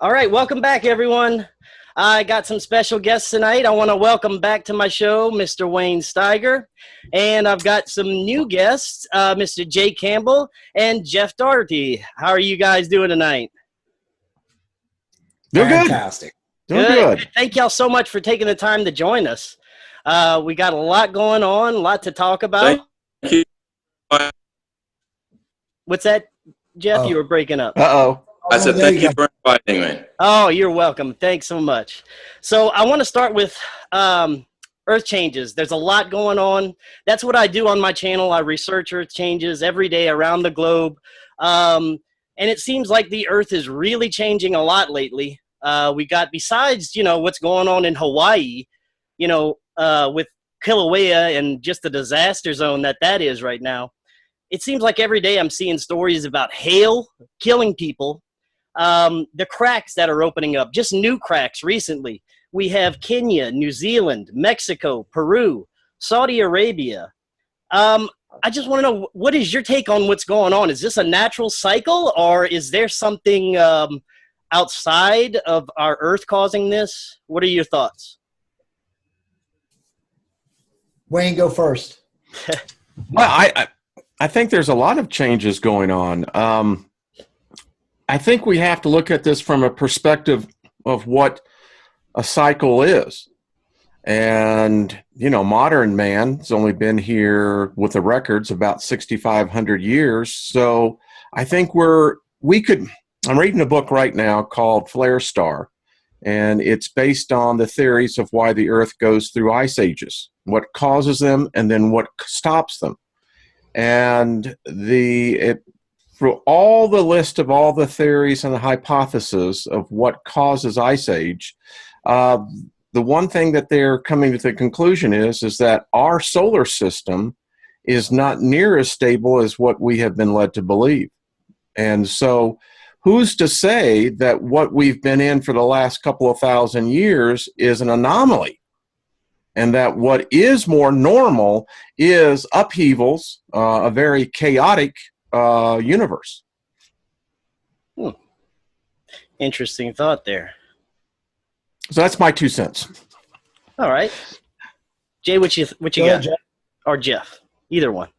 All right, welcome back, everyone. I got some special guests tonight. I want to welcome back to my show Mr. Wayne Steiger, and I've got some new guests, Mr. Jay Campbell and Jeff Daugherty. How are you guys doing tonight? Doing Fantastic. Doing good. Thank y'all so much for taking the time to join us. We got a lot going on, a lot to talk about. Thank you. What's that, Jeff? You were breaking up. Uh-oh. I said thank you for inviting me. Oh, you're welcome. Thanks so much. So I want to start with Earth changes. There's a lot going on. That's what I do on my channel. I research Earth changes every day around the globe. And it seems like the Earth is really changing a lot lately. We got, besides, what's going on in Hawaii, with Kilauea and just the disaster zone that is right now. It seems like every day I'm seeing stories about hail killing people. The cracks that are opening up, just new cracks recently. We have Kenya, New Zealand, Mexico, Peru, Saudi Arabia. I just want to know, what is your take on what's going on? Is this a natural cycle, or is there something outside of our Earth causing this? What are your thoughts? Wayne, go first. Well, I think there's a lot of changes going on. I think we have to look at this from a perspective of what a cycle is. And, modern man's only been here with the records about 6,500 years. So I think I'm reading a book right now called Flare Star, and it's based on the theories of why the Earth goes through ice ages, what causes them, and then what stops them. And through all the list of all the theories and the hypotheses of what causes ice age, the one thing that they're coming to the conclusion is that our solar system is not near as stable as what we have been led to believe. And so who's to say that what we've been in for the last couple of thousand years is an anomaly? And that what is more normal is upheavals, a very chaotic universe. Interesting thought there. So that's my 2 cents. All right. Jay, what you got? Jeff. Or Jeff, either one.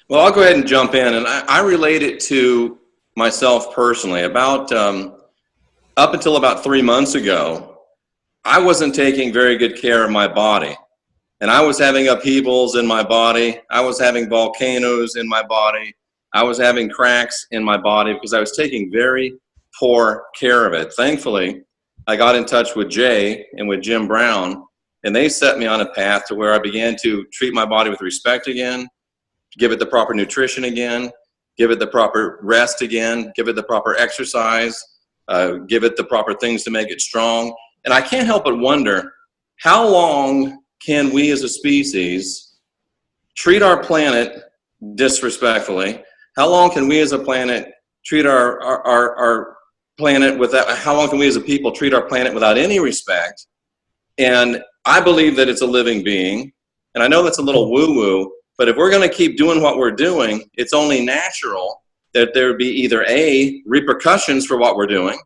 Well, I'll go ahead and jump in, and I relate it to myself personally. About up until about 3 months ago, I wasn't taking very good care of my body, and I was having upheavals in my body. I was having volcanoes in my body. I was having cracks in my body because I was taking very poor care of it. Thankfully, I got in touch with Jay and with Jim Brown, and they set me on a path to where I began to treat my body with respect again, give it the proper nutrition again, give it the proper rest again, give it the proper exercise, give it the proper things to make it strong. And I can't help but wonder, how long can we as a species treat our planet disrespectfully? How long can we as a planet treat our planet without, how long can we as a people treat our planet without any respect? And I believe that it's a living being. And I know that's a little woo-woo, but if we're going to keep doing what we're doing, it's only natural that there would be either A, repercussions for what we're doing,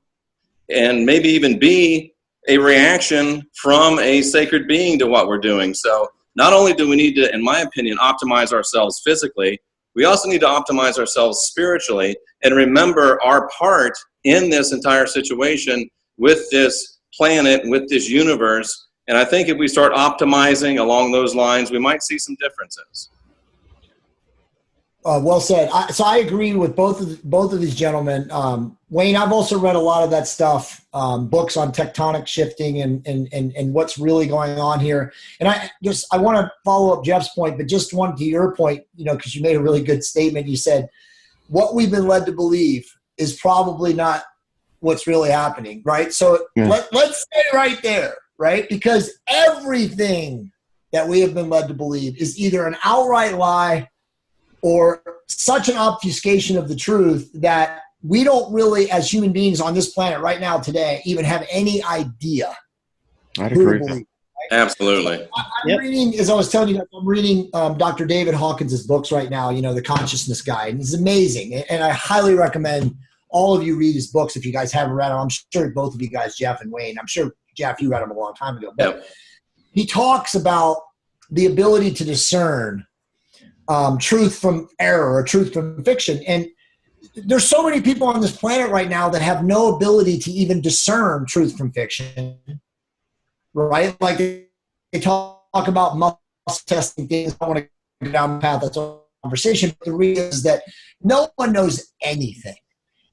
and maybe even B, a reaction from a sacred being to what we're doing. So not only do we need to, in my opinion, optimize ourselves physically, we also need to optimize ourselves spiritually and remember our part in this entire situation with this planet, with this universe. And I think if we start optimizing along those lines, we might see some differences. Well said. So I agree with both of these gentlemen. Wayne, I've also read a lot of that stuff, books on tectonic shifting and what's really going on here. And I want to follow up Jeff's point, but just one to your point, because you made a really good statement. You said what we've been led to believe is probably not what's really happening, right? So let's stay right there, right? Because everything that we have been led to believe is either an outright lie or such an obfuscation of the truth that we don't really, as human beings on this planet right now today, even have any idea. I'd agree. Believe, right? Absolutely. So I'm reading, as I was telling you, I'm reading Dr. David Hawkins' books right now, The Consciousness Guide, and it's amazing. And I highly recommend all of you read his books if you guys haven't read them. I'm sure both of you guys, Jeff and Wayne, I'm sure, Jeff, you read them a long time ago. But he talks about the ability to discern truth from error or truth from fiction. And there's so many people on this planet right now that have no ability to even discern truth from fiction, right? Like they talk about muscle testing things. I don't want to go down the path. That's a conversation. But the reason is that no one knows anything.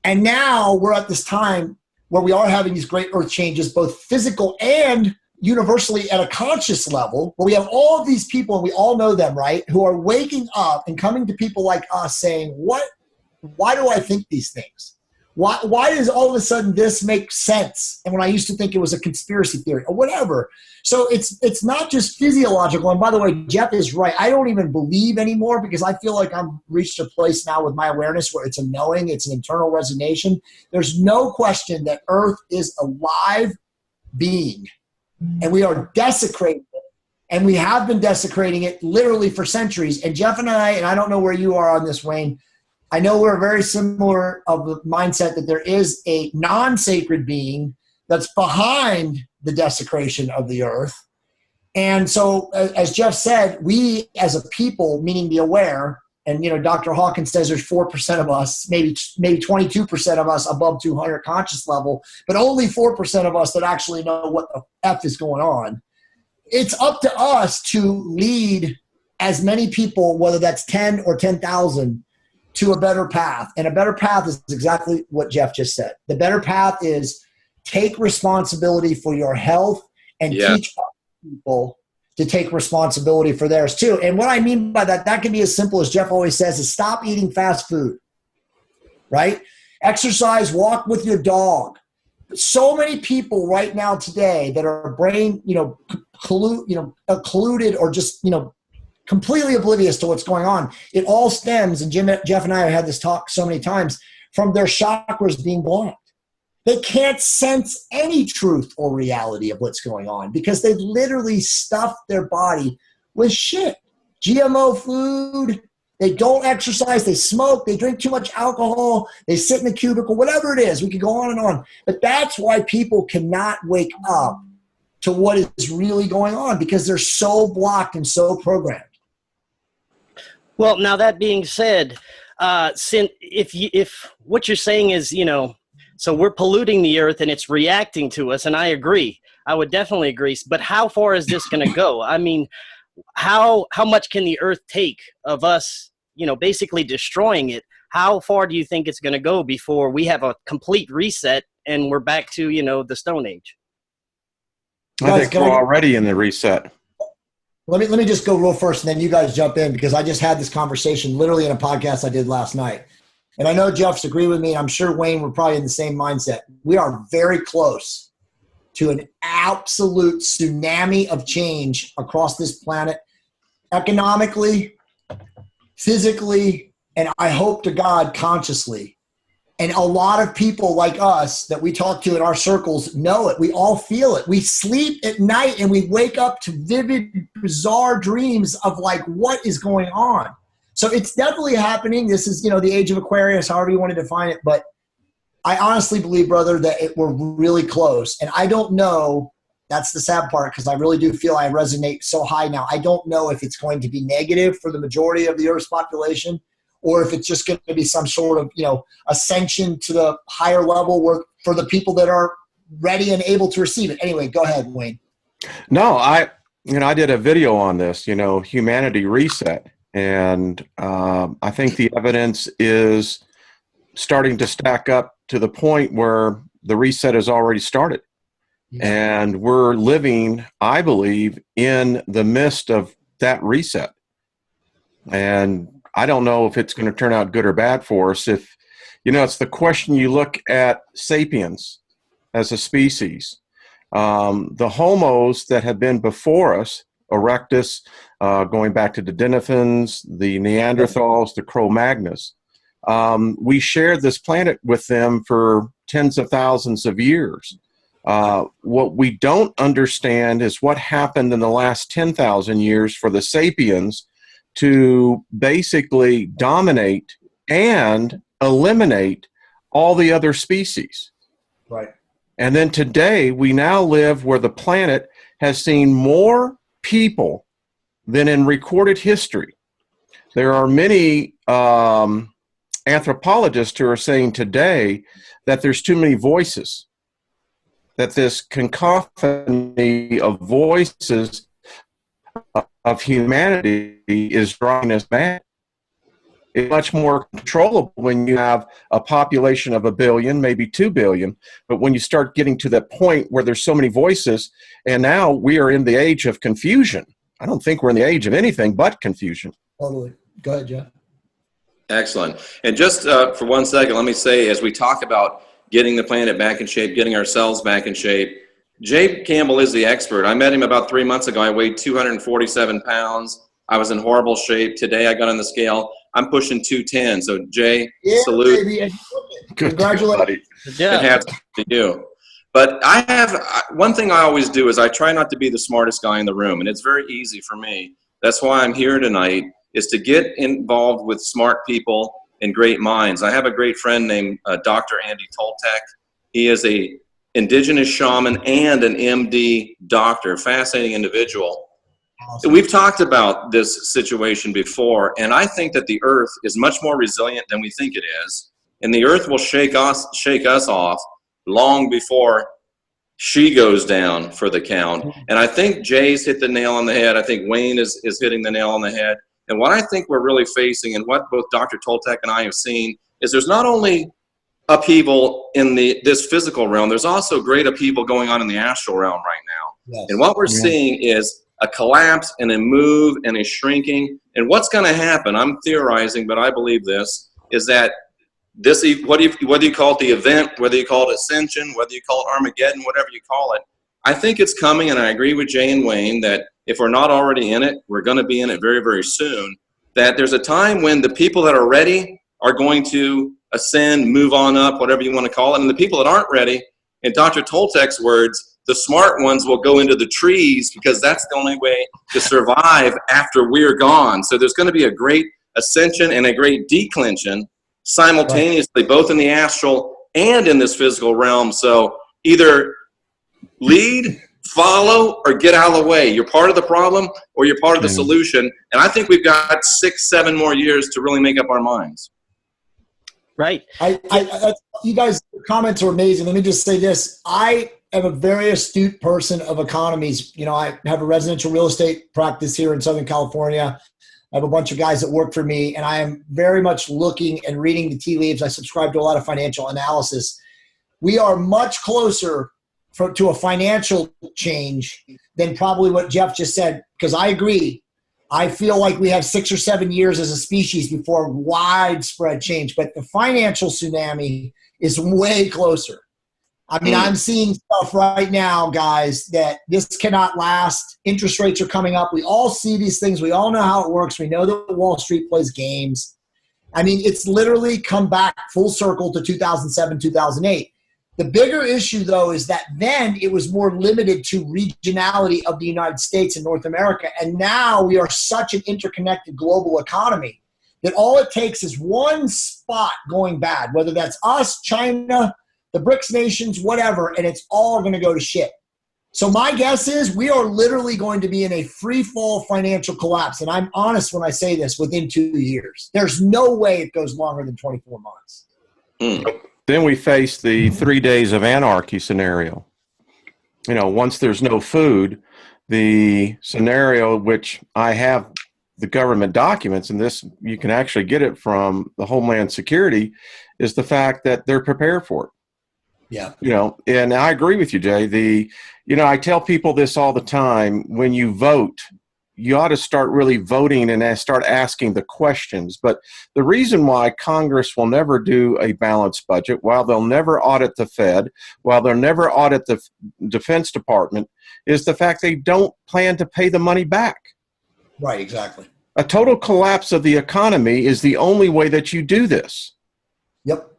And now we're at this time where we are having these great earth changes, both physical and universally at a conscious level, where we have all of these people, and we all know them, right, who are waking up and coming to people like us saying, why do I think these things? Why does all of a sudden this make sense? And when I used to think it was a conspiracy theory or whatever. So it's not just physiological. And by the way, Jeff is right. I don't even believe anymore because I feel like I've reached a place now with my awareness where it's a knowing, it's an internal resonation. There's no question that Earth is a live being, and we are desecrating it. And we have been desecrating it literally for centuries. And Jeff and I don't know where you are on this, Wayne, I know we're very similar of the mindset that there is a non-sacred being that's behind the desecration of the earth. And so, as Jeff said, we as a people, meaning the aware, and Dr. Hawkins says there's 4% of us, maybe 22% of us above 200 conscious level, but only 4% of us that actually know what the F is going on. It's up to us to lead as many people, whether that's 10 or 10,000, to a better path. And a better path is exactly what Jeff just said. The better path is take responsibility for your health and teach people to take responsibility for theirs too. And what I mean by that can be as simple as Jeff always says, is stop eating fast food, right? Exercise, walk with your dog. So many people right now today that are brain, occluded or just, completely oblivious to what's going on. It all stems, and Jeff and I have had this talk so many times, from their chakras being blocked. They can't sense any truth or reality of what's going on because they've literally stuffed their body with shit. GMO food, they don't exercise, they smoke, they drink too much alcohol, they sit in a cubicle, whatever it is. We could go on and on. But that's why people cannot wake up to what is really going on, because they're so blocked and so programmed. Well, now that being said, if what you're saying is, so we're polluting the earth and it's reacting to us, and I agree. I would definitely agree. But how far is this going to go? I mean, how much can the earth take of us, basically destroying it? How far do you think it's going to go before we have a complete reset and we're back to, the Stone Age? I think we're already in the reset. Let me just go real first, and then you guys jump in, because I just had this conversation literally in a podcast I did last night. And I know Jeff's agreed with me, and I'm sure Wayne, we're probably in the same mindset. We are very close to an absolute tsunami of change across this planet, economically, physically, and I hope to God consciously. And a lot of people like us that we talk to in our circles know it. We all feel it. We sleep at night and we wake up to vivid, bizarre dreams of like what is going on. So it's definitely happening. This is, the age of Aquarius, however you want to define it. But I honestly believe, brother, that we're really close. And I don't know, that's the sad part, because I really do feel I resonate so high now. I don't know if it's going to be negative for the majority of the Earth's population, or if it's just going to be some sort of, ascension to the higher level for the people that are ready and able to receive it. Anyway, go ahead, Wayne. No, I did a video on this, humanity reset. And I think the evidence is starting to stack up to the point where the reset has already started. Yeah. And we're living, I believe, in the midst of that reset. And I don't know if it's going to turn out good or bad for us. If, it's the question, you look at sapiens as a species, the homos that have been before us, Erectus, going back to the Denisovans, the Neanderthals, the Cro-Magnons, we shared this planet with them for tens of thousands of years. What we don't understand is what happened in the last 10,000 years for the sapiens to basically dominate and eliminate all the other species. Right. And then today, we now live where the planet has seen more people than in recorded history. There are many anthropologists who are saying today that there's too many voices, that this cacophony of voices of humanity is driving us mad. It's much more controllable when you have a population of 1 billion, maybe 2 billion. But when you start getting to that point where there's so many voices, and now we are in the age of confusion. I don't think we're in the age of anything but confusion. Totally. Go ahead, Jeff. Excellent. And just for 1 second, let me say, as we talk about getting the planet back in shape, getting ourselves back in shape, Jay Campbell is the expert. I met him about 3 months ago. I weighed 247 pounds. I was in horrible shape. Today I got on the scale. I'm pushing 210. So Jay, salute. Baby. Congratulations. Yeah. It has to you. But one thing I always do is I try not to be the smartest guy in the room. And it's very easy for me. That's why I'm here tonight, is to get involved with smart people and great minds. I have a great friend named Dr. Andy Toltek. He is a indigenous shaman and an MD doctor, fascinating individual. Awesome. We've talked about this situation before, and I think that the earth is much more resilient than we think it is, and the earth will shake us off long before she goes down for the count. And I think Jay's hit the nail on the head. I think Wayne is hitting the nail on the head. And what I think we're really facing, and what both Dr. Toltek and I have seen, is there's not only upheaval in this physical realm, there's also great upheaval going on in the astral realm right now. Yes. And what we're seeing is a collapse and a move and a shrinking. And what's going to happen, I'm theorizing, but I believe this, is that this, whether you call it the event, whether you call it ascension, whether you call it Armageddon, whatever you call it, I think it's coming, and I agree with Jay and Wayne that if we're not already in it, we're going to be in it very, very soon, that there's a time when the people that are ready are going to ascend, move on up, whatever you want to call it, and the people that aren't ready, in Dr. Toltek's words, the smart ones will go into the trees because that's the only way to survive after we're gone. So there's going to be a great ascension and a great declension simultaneously, both in the astral and in this physical realm. So either lead, follow, or get out of the way. You're part of the problem or you're part of the solution. And I think we've got 6-7 more years to really make up our minds. Right. You guys' comments are amazing. Let me just say this. I am a very astute person of economies. You know, I have a residential real estate practice here in Southern California. I have a bunch of guys that work for me, and I am very much looking and reading the tea leaves. I subscribe to a lot of financial analysis. We are much closer to a financial change than probably what Jeff just said, because I agree. I feel like we have 6 or 7 years as a species before widespread change, but the financial tsunami is way closer. I mean, I'm seeing stuff right now, guys, that this cannot last. Interest rates are coming up. We all see these things. We all know how it works. We know that Wall Street plays games. I mean, it's literally come back full circle to 2007, 2008. The bigger issue, though, is that then it was more limited to regionality of the United States and North America. And now we are such an interconnected global economy that all it takes is one spot going bad, whether that's us, China, the BRICS nations, whatever, and it's all going to go to shit. So my guess is we are literally going to be in a free fall financial collapse. And I'm honest when I say this, within 2 years. There's no way it goes longer than 24 months. Then we face the 3 days of anarchy scenario. You know, once there's no food, the scenario, which I have the government documents, and this you can actually get it from the Homeland Security, is the fact that they're prepared for it. Yeah. You know, and I agree with you, Jay. I tell people this all the time. When you vote, you ought to start really voting and start asking the questions. But the reason why Congress will never do a balanced budget, while they'll never audit the Fed, while they'll never audit the Defense Department, is the fact they don't plan to pay the money back. Right, exactly. A total collapse of the economy is the only way that you do this. Yep.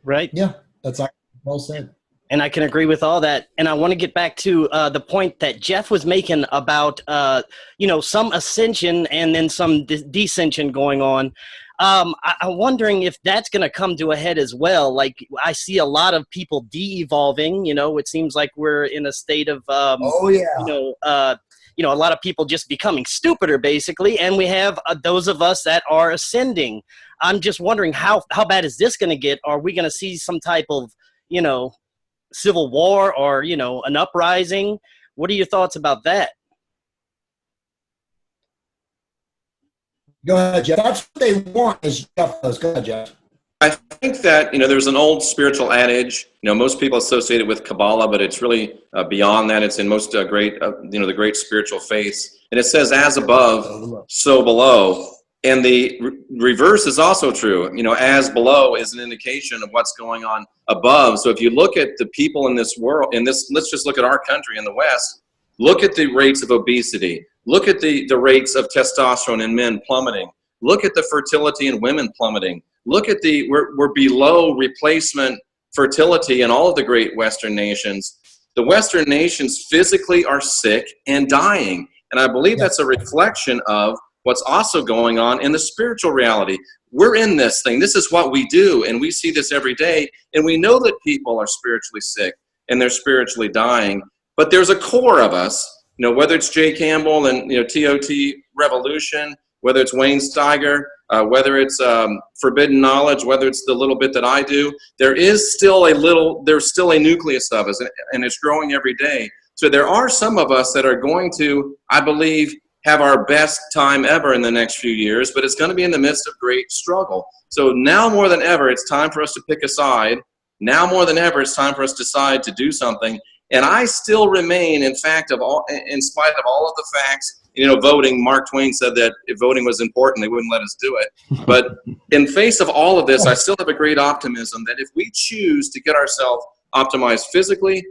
Right. Yeah, that's well said. And I can agree with all that. And I want to get back to the point that Jeff was making about, some ascension and then some descension going on. I'm wondering if that's going to come to a head as well. Like, I see a lot of people de-evolving. It seems like we're in a state of, Oh yeah. A lot of people just becoming stupider, basically, and we have those of us that are ascending. I'm just wondering how bad is this going to get? Are we going to see some type of, civil war or, an uprising? What are your thoughts about that? Go ahead, Jeff. That's what they want is Jeff knows. Go ahead, Jeff. I think that, there's an old spiritual adage, most people associate it with Kabbalah, but it's really beyond that. It's in most the great spiritual faiths. And it says, as above, so below. And the reverse is also true. As below is an indication of what's going on above. So if you look at the people in this world, let's just look at our country in the West, look at the rates of obesity. Look at the rates of testosterone in men plummeting. Look at the fertility in women plummeting. Look at we're below replacement fertility in all of the great Western nations. The Western nations physically are sick and dying. And I believe that's a reflection of what's also going on in the spiritual reality. We're in this thing. This is what we do. And we see this every day. And we know that people are spiritually sick and they're spiritually dying. But there's a core of us, whether it's Jay Campbell and, TOT Revolution, whether it's Wayne Steiger, whether it's Forbidden Knowledge, whether it's the little bit that I do, there's still a nucleus of us, and it's growing every day. So there are some of us that are going to, I believe, have our best time ever in the next few years, but it's going to be in the midst of great struggle. So now more than ever, it's time for us to pick a side. Now more than ever, it's time for us to decide to do something. And I still remain, in spite of all of the facts, voting, Mark Twain said that if voting was important, they wouldn't let us do it. But in face of all of this, I still have a great optimism that if we choose to get ourselves optimized physically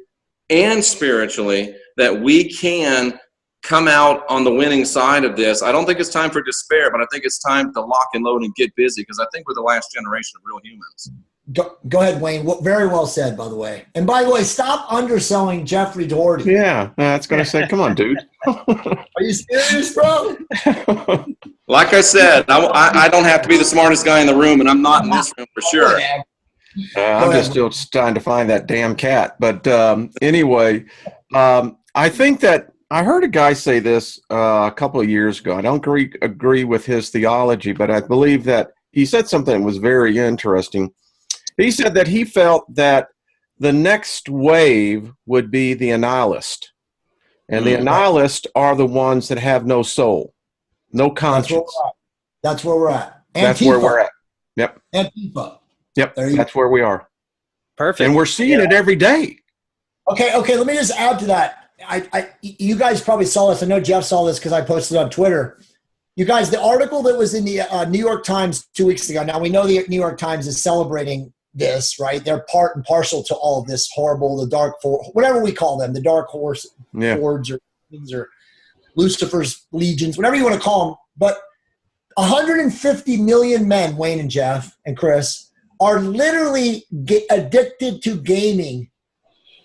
and spiritually, that we can come out on the winning side of this. I don't think it's time for despair, but I think it's time to lock and load and get busy, because I think we're the last generation of real humans. Go ahead, Wayne. Very well said, by the way. And by the way, stop underselling Jeffrey Daugherty. Yeah, that's going to say, come on, dude. Are you serious, bro? Like I said, I don't have to be the smartest guy in the room, and I'm not in this room for sure. I'm just still trying to find that damn cat. But anyway, I think that I heard a guy say this a couple of years ago. I don't agree with his theology, but I believe that he said something that was very interesting. He said that he felt that the next wave would be the annihilist. And the annihilists are the ones that have no soul, no conscience. That's where we're at. That's where we're at. Yep. Antifa. Yep. That's where we are. Perfect. And we're seeing it every day. Okay. Let me just add to that. You guys probably saw this. I know Jeff saw this because I posted on Twitter. You guys, the article that was in the New York Times 2 weeks ago. Now we know the New York Times is celebrating this, right? They're part and parcel to all of this horrible, the dark force, whatever we call them, the dark horse hordes or Lucifer's legions, whatever you want to call them. But 150 million men, Wayne and Jeff and Chris, are literally addicted to gaming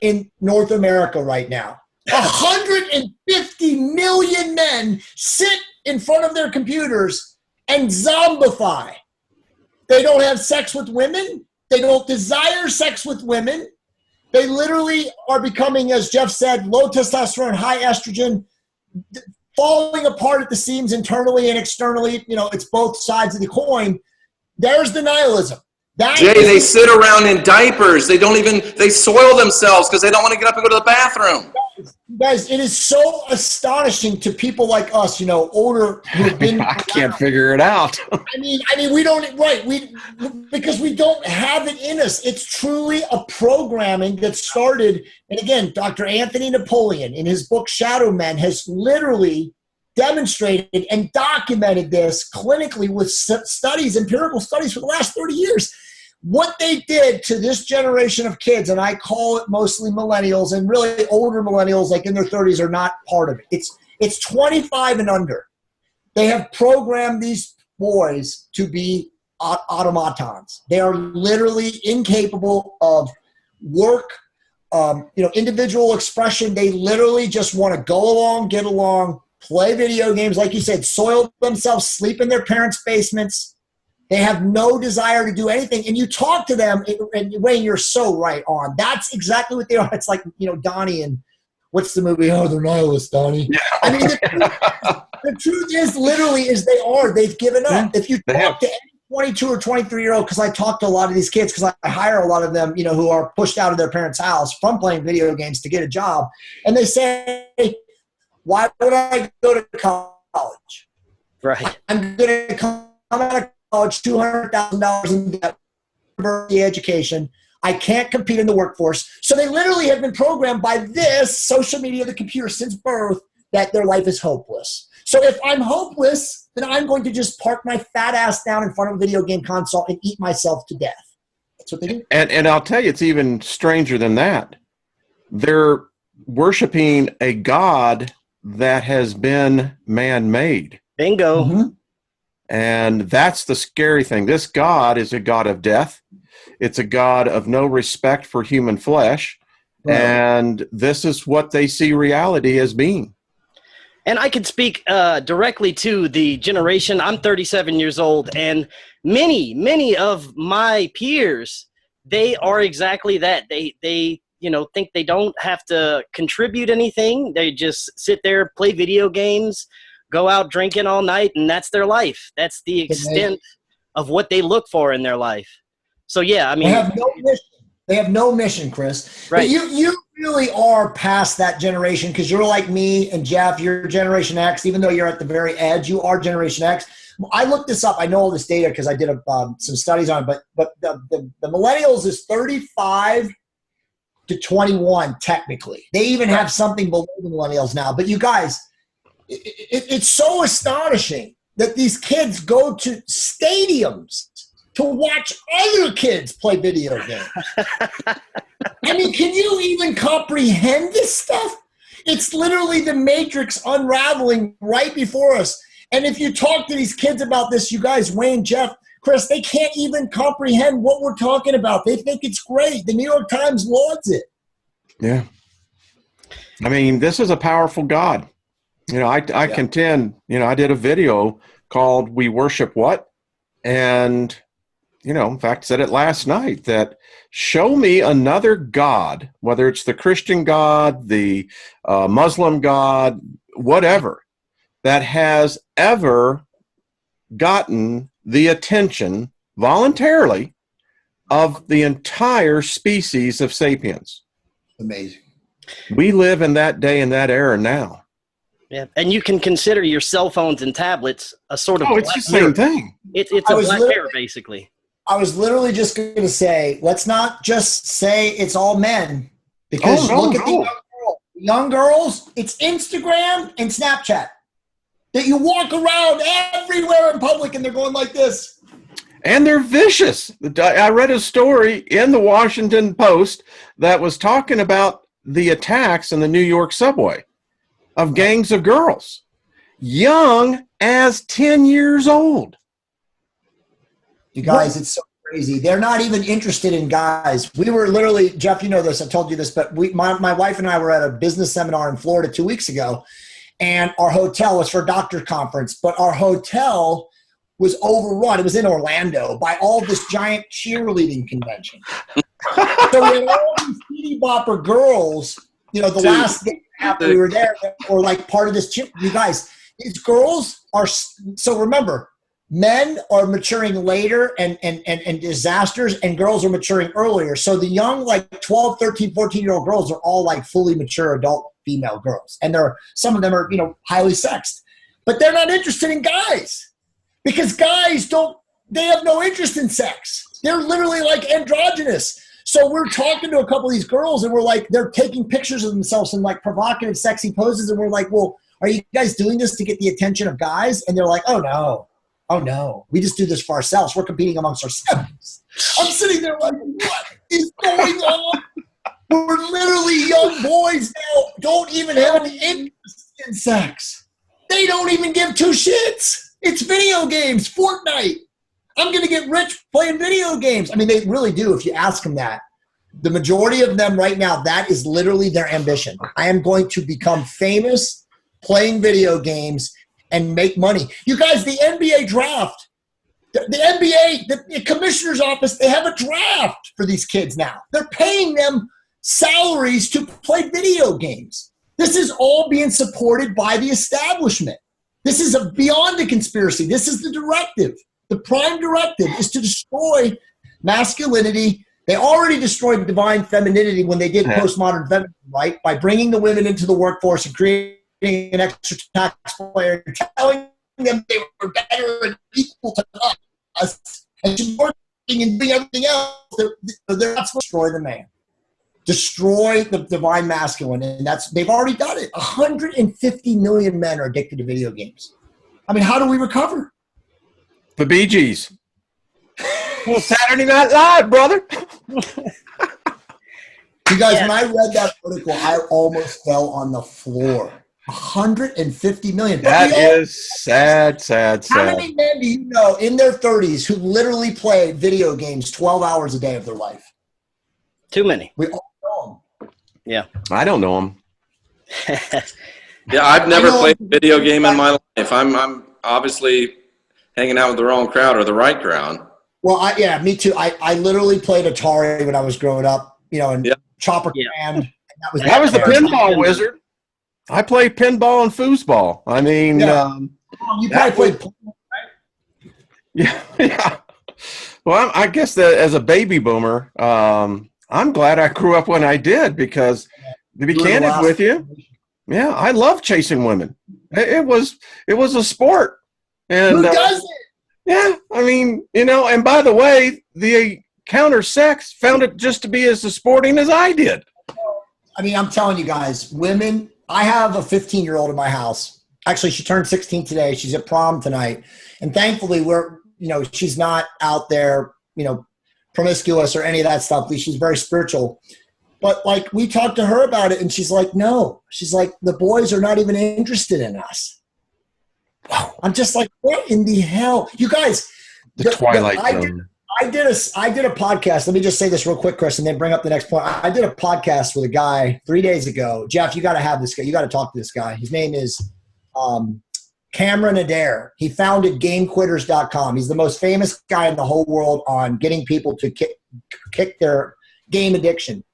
in North America right now. 150 million men sit in front of their computers and zombify. They don't have sex with women. They don't desire sex with women. They literally are becoming, as Jeff said, low testosterone, high estrogen, falling apart at the seams internally and externally. It's both sides of the coin. There's the nihilism. Jay, they sit around in diapers. They soil themselves because they don't want to get up and go to the bathroom. Guys, it is so astonishing to people like us, older, who have been. I can't figure it out. I mean, we don't, right? Because we don't have it in us. It's truly a programming that started, and again, Dr. Anthony Napoleon in his book Shadow Men has literally demonstrated and documented this clinically with studies, empirical studies for the last 30 years. What they did to this generation of kids, and I call it mostly millennials, and really older millennials, like in their 30s, are not part of it. It's 25 and under. They have programmed these boys to be automatons. They are literally incapable of work, individual expression. They literally just want to go along, get along, play video games, like you said, soil themselves, sleep in their parents' basements, They have no desire to do anything. And you talk to them, and Wayne, you're so right on. That's exactly what they are. It's like, Donnie and what's the movie? Oh, they're nihilists, Donnie. Yeah. I mean, the truth is literally is they are. They've given up. Yeah, if you talk to any 22 or 23-year-old, because I talk to a lot of these kids, because I hire a lot of them, who are pushed out of their parents' house from playing video games to get a job. And they say, why would I go to college? Right. I'm going to come out of college, $200,000 in debt, university education. I can't compete in the workforce. So they literally have been programmed by this social media, the computer, since birth, that their life is hopeless. So if I'm hopeless, then I'm going to just park my fat ass down in front of a video game console and eat myself to death. That's what they do. And I'll tell you, it's even stranger than that. They're worshiping a God that has been man-made. Bingo. Mm-hmm. And that's the scary thing. This God is a God of death. It's a God of no respect for human flesh. Right. And this is what they see reality as being. And I can speak directly to the generation. I'm 37 years old, and many of my peers, they are exactly that. They think they don't have to contribute anything. They just sit there, play video games, go out drinking all night, and that's their life. That's the extent of what they look for in their life. So yeah, I mean, they have no mission. They have no mission, Chris. Right. But you really are past that generation, because you're like me and Jeff. You're Generation X, even though you're at the very edge. You are Generation X. I looked this up. I know all this data because I did some studies on it. But the millennials is 35 to 21 technically. They even have something below the millennials now. But you guys, it's so astonishing that these kids go to stadiums to watch other kids play video games. I mean, can you even comprehend this stuff? It's literally the Matrix unraveling right before us. And if you talk to these kids about this, you guys, Wayne, Jeff, Chris, they can't even comprehend what we're talking about. They think it's great. The New York Times lauds it. Yeah. I mean, this is a powerful God. I contend, I did a video called We Worship What? And in fact, said it last night, that show me another God, whether it's the Christian God, the Muslim God, whatever, that has ever gotten the attention voluntarily of the entire species of sapiens. Amazing. We live in that day and that era now. Yeah, and you can consider your cell phones and tablets a sort of it's the same thing. It's a black mirror, basically. I was literally just going to say, let's not just say it's all men, because look at the young girls. It's Instagram and Snapchat that you walk around everywhere in public and they're going like this. And they're vicious. I read a story in the Washington Post that was talking about the attacks in the New York subway of gangs of girls, young as 10 years old. You guys, it's so crazy. They're not even interested in guys. We were literally, Jeff, you know this, I've told you this, but my wife and I were at a business seminar in Florida 2 weeks ago, and our hotel was for a doctor's conference, but our hotel was overrun. It was in Orlando by all this giant cheerleading convention. So we had all these teeny bopper girls, the last day after we were there, were like part of this. You guys, these girls are, so remember, men are maturing later and disasters, and girls are maturing earlier. So the young, like 12, 13, 14-year-old girls are all like fully mature adult female girls. And some of them are, highly sexed. But they're not interested in guys, because guys they have no interest in sex. They're literally like androgynous. So we're talking to a couple of these girls, and we're like, they're taking pictures of themselves in like provocative, sexy poses. And we're like, well, are you guys doing this to get the attention of guys? And they're like, oh no, we just do this for ourselves. We're competing amongst ourselves. I'm sitting there like, what is going on? We're literally young boys now, don't even have any interest in sex. They don't even give two shits. It's video games, Fortnite. I'm going to get rich playing video games. I mean, they really do if you ask them that. The majority of them right now, that is literally their ambition. I am going to become famous playing video games and make money. You guys, the NBA draft The NBA, the commissioner's office, they have a draft for these kids now. They're paying them salaries to play video games. This is all being supported by the establishment. This is beyond a conspiracy. This is the directive. The prime directive is to destroy masculinity. They already destroyed divine femininity when they did postmodern feminism, right? By bringing the women into the workforce and creating an extra taxpayer and telling them they were better and equal to us and working and doing everything else. They're not supposed to destroy the man. Destroy the divine masculine, and they've already done it. 150 million men are addicted to video games. I mean, how do we recover? The Bee Gees. Saturday Night Live, brother. You guys, when I read that article, I almost fell on the floor. 150 million. That is sad. How many men do you know in their 30s who literally play video games 12 hours a day of their life? Too many. We all know them. Yeah. I don't know them. Yeah, I've never played a video game in my life. I'm obviously hanging out with the wrong crowd or the right crowd. Well, yeah, me too. I literally played Atari when I was growing up, and Chopper Command. That was the pinball wizard. I played pinball and foosball. I mean, you probably played. Yeah. Well, I guess that as a baby boomer, I'm glad I grew up when I did, because to be candid with you, I love chasing women. It was a sport. And, who doesn't? Yeah, I mean, and by the way, the counter sex found it just to be as sporting as I did. I mean, I'm telling you guys, women. I have a 15-year-old in my house. Actually, she turned 16 today. She's at prom tonight. And thankfully, she's not out there, promiscuous or any of that stuff. She's very spiritual. But, we talked to her about it, and she's like, no. She's like, the boys are not even interested in us. Wow. I'm just like, what in the hell? You guys. The Twilight Zone. I did a podcast. Let me just say this real quick, Chris, and then bring up the next point. I did a podcast with a guy 3 days ago. Jeff, you got to have this guy. You got to talk to this guy. His name is Cameron Adair. He founded GameQuitters.com. He's the most famous guy in the whole world on getting people to kick their game addiction.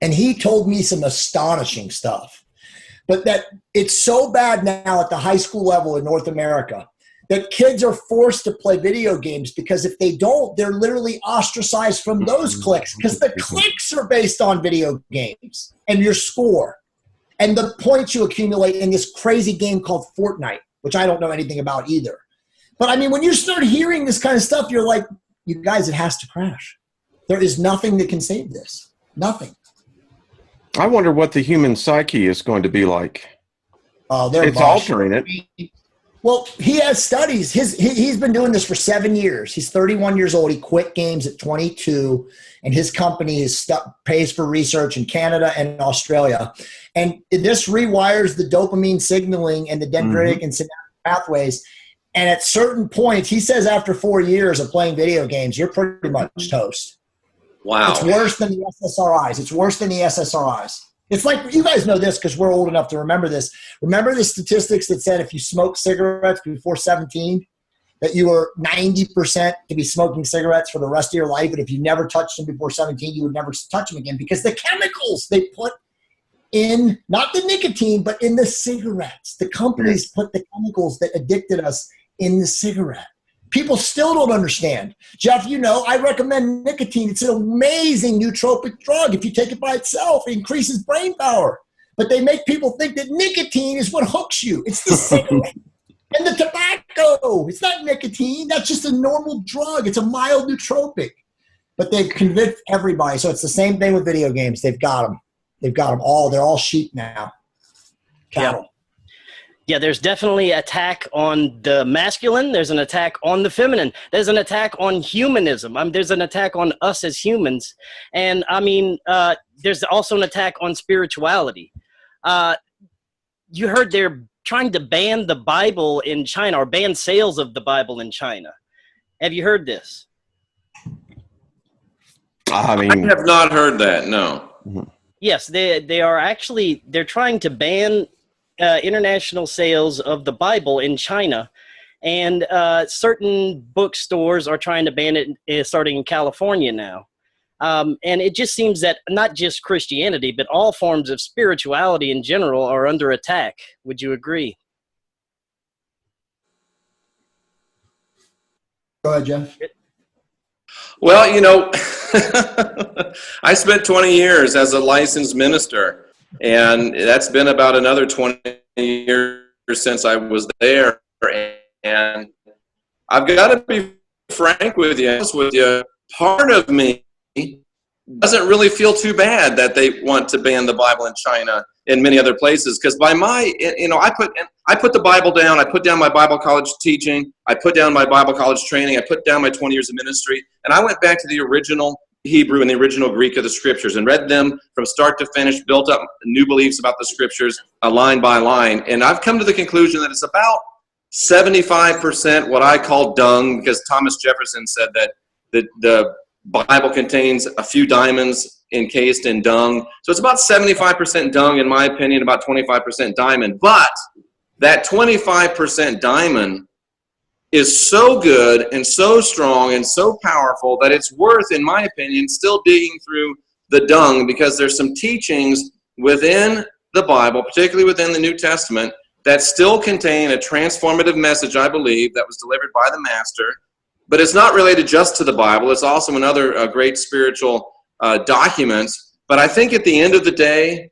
And he told me some astonishing stuff. But that it's so bad now at the high school level in North America that kids are forced to play video games, because if they don't, they're literally ostracized from those clicks, because the clicks are based on video games and your score and the points you accumulate in this crazy game called Fortnite, which I don't know anything about either. But I mean, when you start hearing this kind of stuff, you're like, you guys, it has to crash. There is nothing that can save this. Nothing. I wonder what the human psyche is going to be like. Oh, it's altering it. Well, he has studies. He's been doing this for 7 years. He's 31 years old. He quit games at 22, and his company pays for research in Canada and Australia. And this rewires the dopamine signaling and the dendritic and synaptic pathways. And at certain points, he says after 4 years of playing video games, you're pretty much toast. Wow. It's worse than the SSRIs. It's worse than the SSRIs. It's like, you guys know this because we're old enough to remember this. Remember the statistics that said if you smoked cigarettes before 17, that you were 90% to be smoking cigarettes for the rest of your life. And if you never touched them before 17, you would never touch them again, because the chemicals they put in, not the nicotine, but in the cigarettes. The companies put the chemicals that addicted us in the cigarette. People still don't understand. Jeff, I recommend nicotine. It's an amazing nootropic drug. If you take it by itself, it increases brain power. But they make people think that nicotine is what hooks you. It's the cigarette and the tobacco. It's not nicotine. That's just a normal drug. It's a mild nootropic. But they've convinced everybody. So it's the same thing with video games. They've got them. They've got them all. They're all sheep now. Cattle. Yeah, there's definitely attack on the masculine. There's an attack on the feminine. There's an attack on humanism. There's an attack on us as humans. And there's also an attack on spirituality. You heard they're trying to ban the Bible in China, or ban sales of the Bible in China. Have you heard this? I have not heard that, no. Yes, they're trying to ban international sales of the Bible in China. And certain bookstores are trying to ban it, starting in California now. And it just seems that not just Christianity, but all forms of spirituality in general are under attack. Would you agree? Go ahead, Jeff. Well, I spent 20 years as a licensed minister, and that's been about another 20 years since I was there. And I've got to be frank with you, part of me doesn't really feel too bad that they want to ban the Bible in China and many other places, because by my, I put the Bible down. I put down my Bible college teaching. I put down my Bible college training. I put down my 20 years of ministry, and I went back to the original Hebrew and the original Greek of the Scriptures and read them from start to finish, built up new beliefs about the Scriptures, line by line. And I've come to the conclusion that it's about 75% what I call dung, because Thomas Jefferson said that the Bible contains a few diamonds encased in dung. So it's about 75% dung, in my opinion, about 25% diamond. But that 25% diamond is so good and so strong and so powerful that it's worth, in my opinion, still digging through the dung, because there's some teachings within the Bible, particularly within the New Testament, that still contain a transformative message, I believe, that was delivered by the Master. But it's not related just to the Bible. It's also in other great spiritual documents. But I think at the end of the day,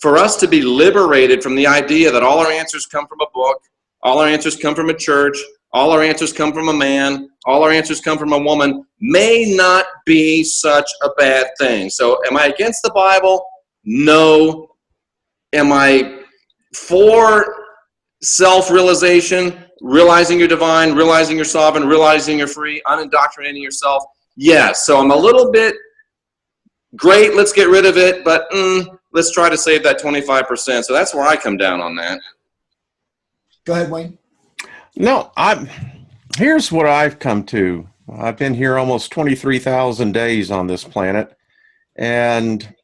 for us to be liberated from the idea that all our answers come from a book, all our answers come from a church, all our answers come from a man, all our answers come from a woman, may not be such a bad thing. So am I against the Bible? No. Am I for self-realization, realizing you're divine, realizing you're sovereign, realizing you're free, unindoctrinating yourself? Yes. So I'm a little bit, great, let's get rid of it, but let's try to save that 25%. So that's where I come down on that. Go ahead, Wayne. No, here's what I've come to. I've been here almost 23,000 days on this planet, and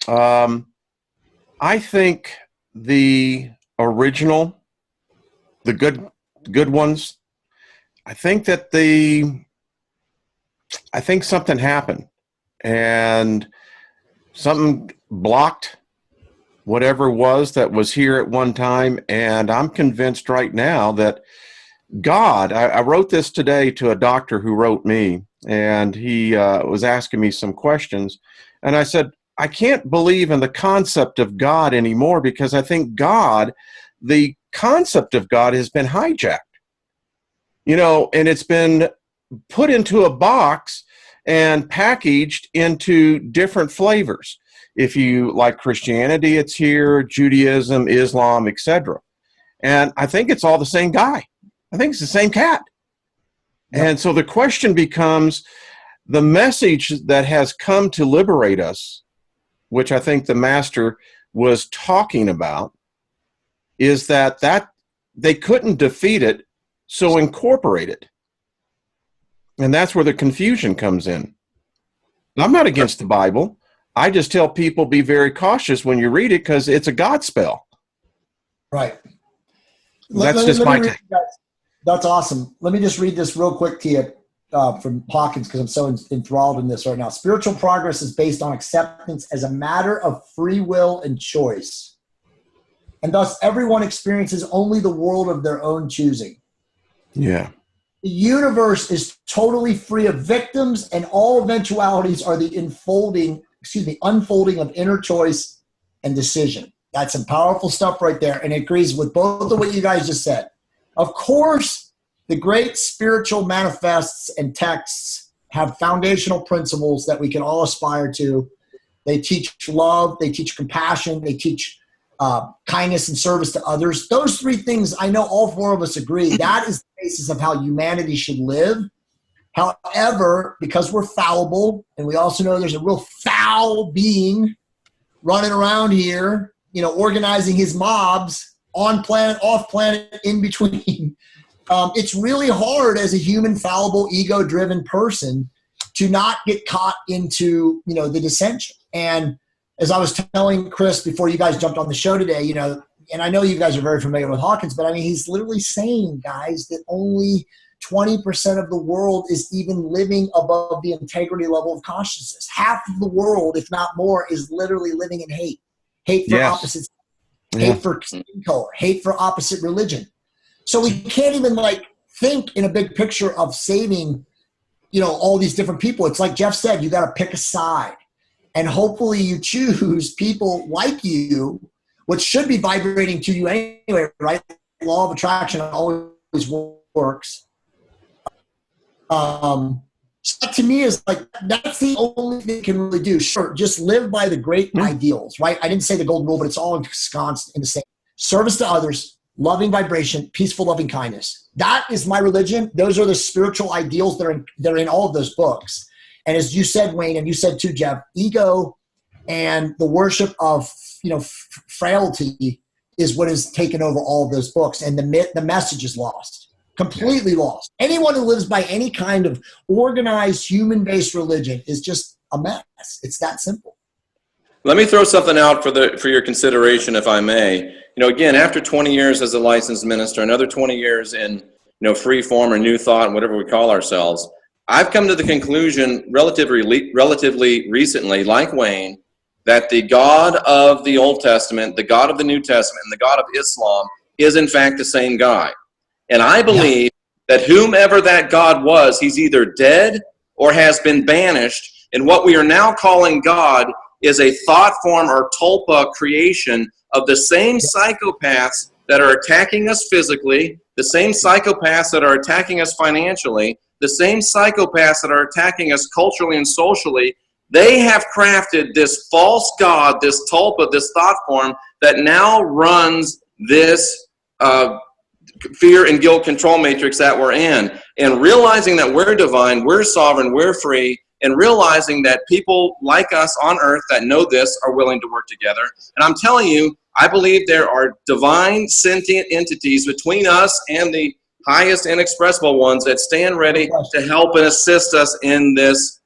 I think the original, the good ones, I think something happened, and something blocked whatever it was that was here at one time. And I'm convinced right now that God, I wrote this today to a doctor who wrote me, and he was asking me some questions. And I said, I can't believe in the concept of God anymore, because I think the concept of God has been hijacked, and it's been put into a box and packaged into different flavors. If you like Christianity, it's here, Judaism, Islam, etc. And I think it's all the same guy. I think it's the same cat. Yep. And so the question becomes, the message that has come to liberate us, which I think the Master was talking about, is that they couldn't defeat it, so incorporate it. And that's where the confusion comes in. I'm not against the Bible. I just tell people, be very cautious when you read it, because it's a God spell. Right. That's just my take. That's awesome. Let me just read this real quick to you from Hawkins, because I'm so enthralled in this right now. Spiritual progress is based on acceptance as a matter of free will and choice. And thus everyone experiences only the world of their own choosing. Yeah. The universe is totally free of victims, and all eventualities are the unfolding of inner choice and decision. That's some powerful stuff right there, and it agrees with both of what you guys just said. Of course, the great spiritual manifests and texts have foundational principles that we can all aspire to. They teach love, they teach compassion, they teach kindness and service to others. Those three things, I know all four of us agree, that is the basis of how humanity should live. However, because we're fallible, and we also know there's a real foul being running around here, organizing his mobs on planet, off planet, in between, it's really hard as a human, fallible, ego-driven person to not get caught into, the dissension. And as I was telling Chris before you guys jumped on the show today, and I know you guys are very familiar with Hawkins, but I mean, he's literally saying, guys, that only 20% of the world is even living above the integrity level of consciousness. Half of the world, if not more, is literally living in hate. Hate for opposites, hate for skin color, hate for opposite religion. So we can't even like think in a big picture of saving, you know, all these different people. It's like Jeff said, you got to pick a side. And hopefully you choose people like you, which should be vibrating to you anyway, right? Law of attraction always works. So that to me is like, that's the only thing you can really do. Sure, just live by the great ideals, right? I didn't say the golden rule, but it's all ensconced in the same. Service to others, loving vibration, peaceful loving kindness. That is my religion. Those are the spiritual ideals that are in all of those books. And as you said, Wayne, and you said too, Jeff, ego and the worship of, you know, frailty is what has taken over all of those books. And the message is lost, completely lost. Anyone who lives by any kind of organized human-based religion is just a mess. It's that simple. Let me throw something out for your consideration, if I may. You know, again, after 20 years as a licensed minister, another 20 years in, you know, free form or new thought, whatever we call ourselves, I've come to the conclusion relatively recently, like Wayne, that the God of the Old Testament, the God of the New Testament, and the God of Islam is in fact the same guy. And I believe that whomever that God was, he's either dead or has been banished. And what we are now calling God is a thought form or tulpa creation of the same psychopaths that are attacking us physically, the same psychopaths that are attacking us financially, the same psychopaths that are attacking us culturally and socially. They have crafted this false God, this tulpa, this thought form that now runs this fear and guilt control matrix that we're in. And realizing that we're divine, we're sovereign, we're free, and realizing that people like us on earth that know this are willing to work together. And I'm telling you, I believe there are divine sentient entities between us and the highest inexpressible ones that stand ready to help and assist us in this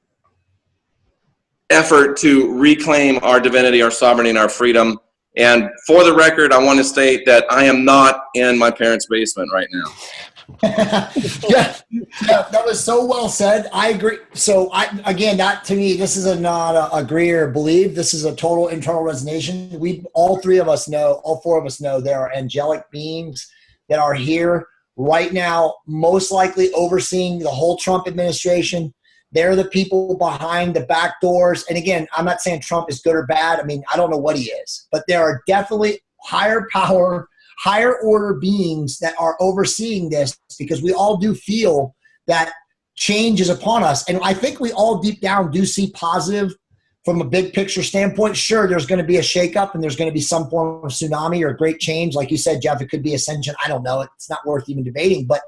effort to reclaim our divinity, our sovereignty, and our freedom. And for the record, I want to state that I am not in my parents' basement right now. yeah, that was so well said. I agree. So again, that to me, this is not a agree or believe. This is a total internal resonation. All four of us know there are angelic beings that are here right now, most likely overseeing the whole Trump administration. They're the people behind the back doors. And again, I'm not saying Trump is good or bad. I mean, I don't know what he is, but there are definitely higher power, higher order beings that are overseeing this, because we all do feel that change is upon us. And I think we all deep down do see positive from a big picture standpoint. Sure, there's going to be a shakeup and there's going to be some form of tsunami or great change. Like you said, Jeff, it could be ascension. I don't know. It's not worth even debating. But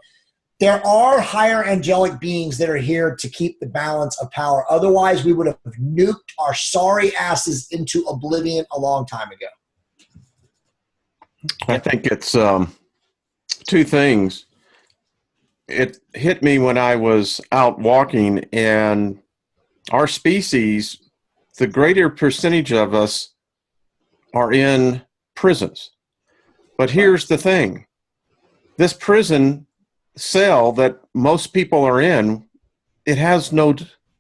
there are higher angelic beings that are here to keep the balance of power. Otherwise, we would have nuked our sorry asses into oblivion a long time ago. I think it's two things. It hit me when I was out walking, and our species, the greater percentage of us are in prisons. But here's the thing. This prison cell that most people are in, it has no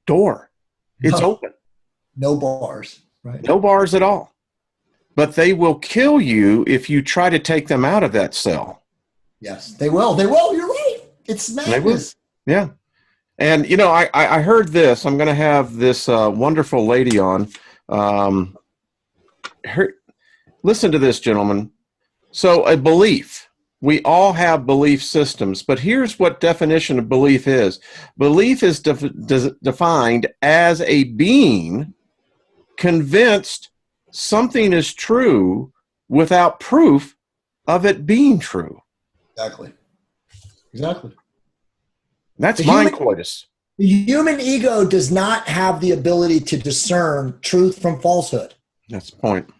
door. It's open. No bars. Right. No bars at all. But they will kill you if you try to take them out of that cell. Yes, they will. They will. You're right. It's madness. Yeah. And, you know, I heard this. I'm going to have this wonderful lady on. Listen to this, gentlemen. So a belief. We all have belief systems, but here's what definition of belief is. Belief is defined as a being convinced something is true without proof of it being true. Exactly. That's mind coitus. The human ego does not have the ability to discern truth from falsehood. That's the point.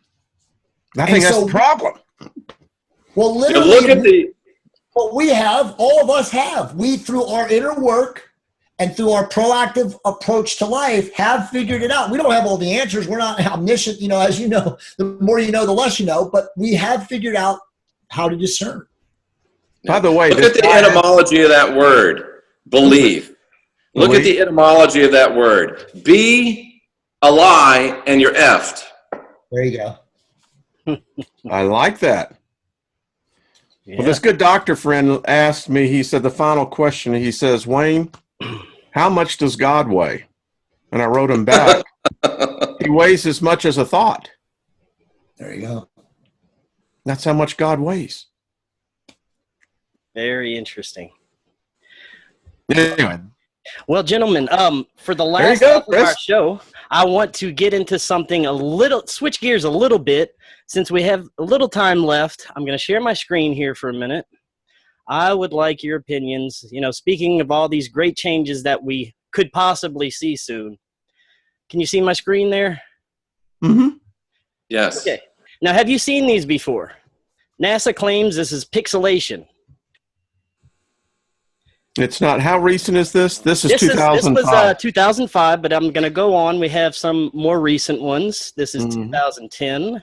I think that's the problem. Well, literally, what we have, all of us have. We, through our inner work and through our proactive approach to life, have figured it out. We don't have all the answers. We're not omniscient. You know, as you know, the more you know, the less you know. But we have figured out how to discern. By the way, look at the etymology of that word, believe. Look at the etymology of that word. Be a lie and you're effed. There you go. I like that. Yeah. Well, this good doctor friend asked me, he said, the final question, he says, Wayne, how much does God weigh? And I wrote him back, he weighs as much as a thought. There you go. That's how much God weighs. Very interesting. Anyway. Well, gentlemen, for the last half of our Chris. show, I want to get into something switch gears a little bit. Since we have a little time left, I'm going to share my screen here for a minute. I would like your opinions. Speaking of all these great changes that we could possibly see soon. Can you see my screen there? Mm-hmm. Yes. Okay. Now, have you seen these before? NASA claims this is pixelation. It's not. How recent is this? This is 2005. This was 2005, but I'm going to go on. We have some more recent ones. This is 2010.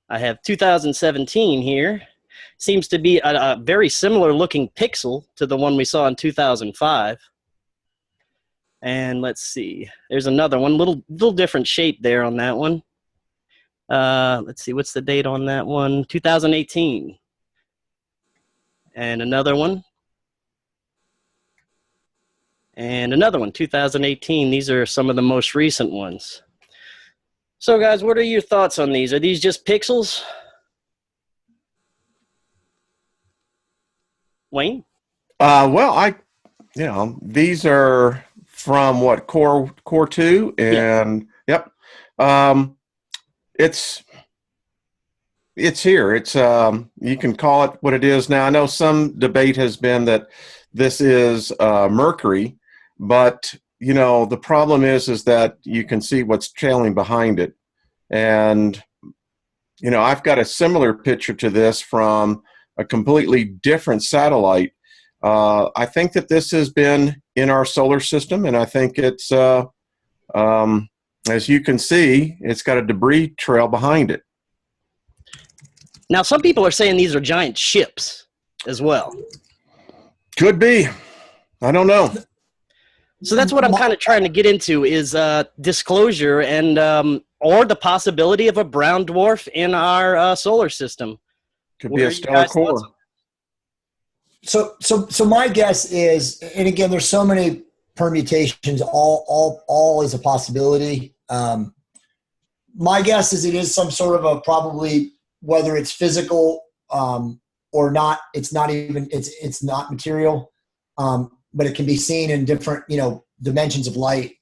I have 2017 here. Seems to be a very similar looking pixel to the one we saw in 2005. And let's see. There's another one, little different shape there on that one. Let's see. What's the date on that one? 2018. And another one. And another one, 2018. These are some of the most recent ones. So, guys, what are your thoughts on these? Are these just pixels? Wayne? Well, these are from what, Core 2? And, yep. It's here. It's you can call it what it is now. I know some debate has been that this is Mercury, but the problem is that you can see what's trailing behind it. And I've got a similar picture to this from a completely different satellite. I think that this has been in our solar system, and I think it's as you can see, it's got a debris trail behind it. Now, some people are saying these are giant ships as well. Could be. I don't know. So that's what I'm kind of trying to get into is disclosure and or the possibility of a brown dwarf in our solar system. Could be a stellar core. So my guess is, and again, there's so many permutations. All is a possibility. My guess is it is some sort of a probably, whether it's physical or not. It's not material, but it can be seen in different dimensions of light.